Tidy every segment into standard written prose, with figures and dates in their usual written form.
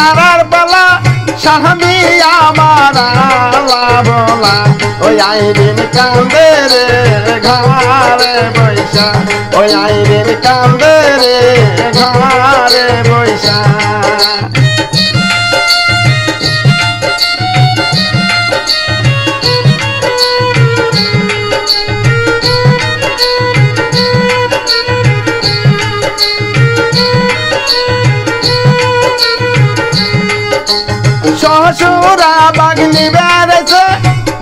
নারার পালা স্বামী আমার আলা ভোলা ওই আইরিন কান্দে রে ঘরে বৈশা ওই আইরিন কান্দে রে ঘরে বৈশা শ্বশুরা বাগনি বেড়েছে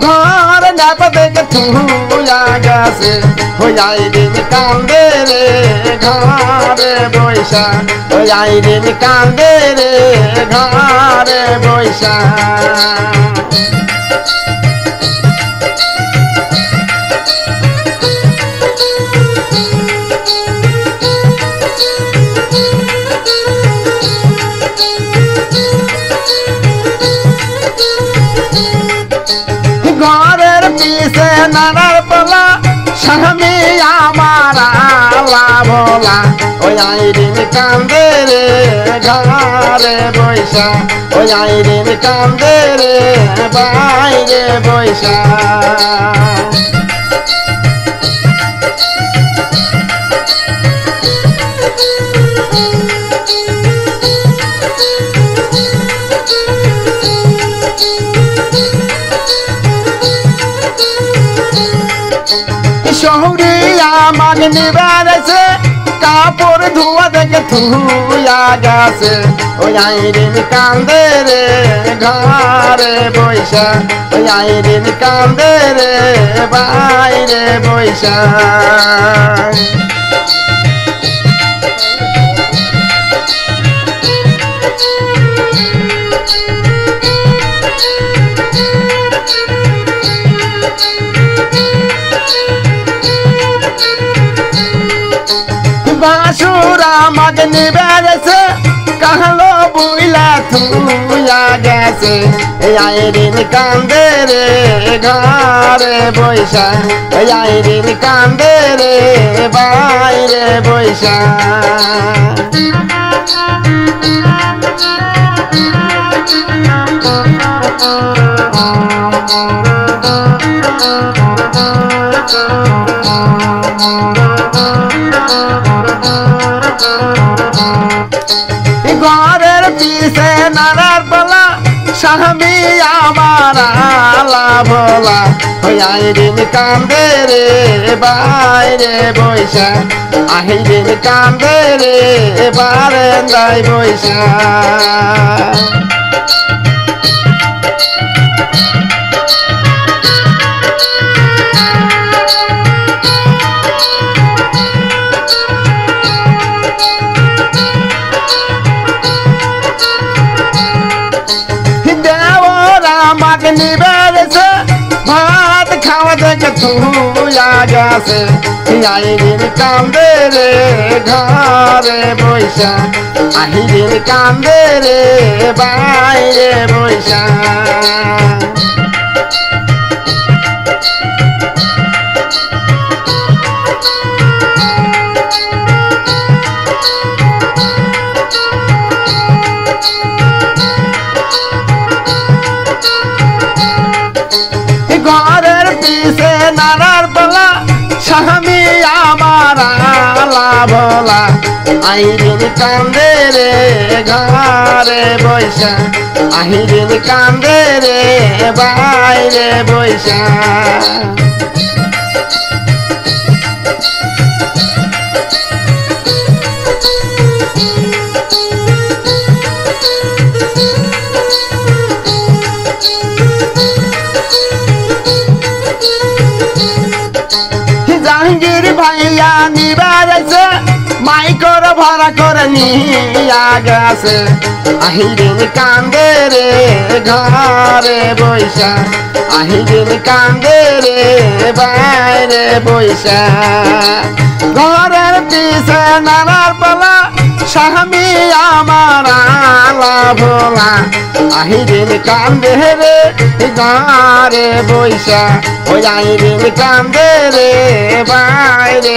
ঘর নাপ দেখে থুয়া গেছে ওই আইরিন কান্দে রে ঘরে বৈশা ওই আইরিন কান্দে রে ঘরে বৈশা ঘরের পিছে নানার পালা স্বামী আমার আলা ভোলা ওই আইরিন কান্দে রে ঘরে বৈশা ওই আইরিন কান্দে রে বাইরে বৈশা শহরিয়া মাগনি বেড়েছে কাপড় ধোয়া দেখে থুয়া গেছে ওই আইরিন কান্দে রে ঘরে বৈশা ওই আইরিন কান্দে রে বাইরে বৈশা বাসুরা মাগনি বেড়েছে কাহলো বুইলা থুয়া গেছে এই আইরিন কান্দে রে ঘরে বৈশা এই আইরিন কান্দে রে বাইরে বৈশা ঘরের পিছে নানার পালা স্বামী আমার আলা ভোলা ওই আইরিন কান্দে রে বাইরে বৈশা আইরিন কান্দে রে বারান্দায় বৈশা মাগনি বেড়েছে ভাত খাওয়া দেখে থুয়া গেছে আইরিন কান্দে রে ঘরে বৈশা আইরিন কান্দে রে বাইরে বৈশা ঘরের পিছে নানার পালা স্বামী আমার আলা ভোলা আইরিন কান্দে রে ঘরে বৈশা আইরিন কান্দে রে বাইরে বৈশা জাহাঙ্গীর ভাইয়া নিবারেছে মাইকর ভাড়া করে নিয়া গেছে আহিরিন কান্দে রে ঘরে বৈশা আহিরিন কান্দে রে বাইরে বৈশা ঘরের পিছে নানার পালা স্বামী আমার আলা ভোলা আহিরিন কান্দে রে ঘরে বৈশা ওই আহিরিন কান্দে রে বাইরে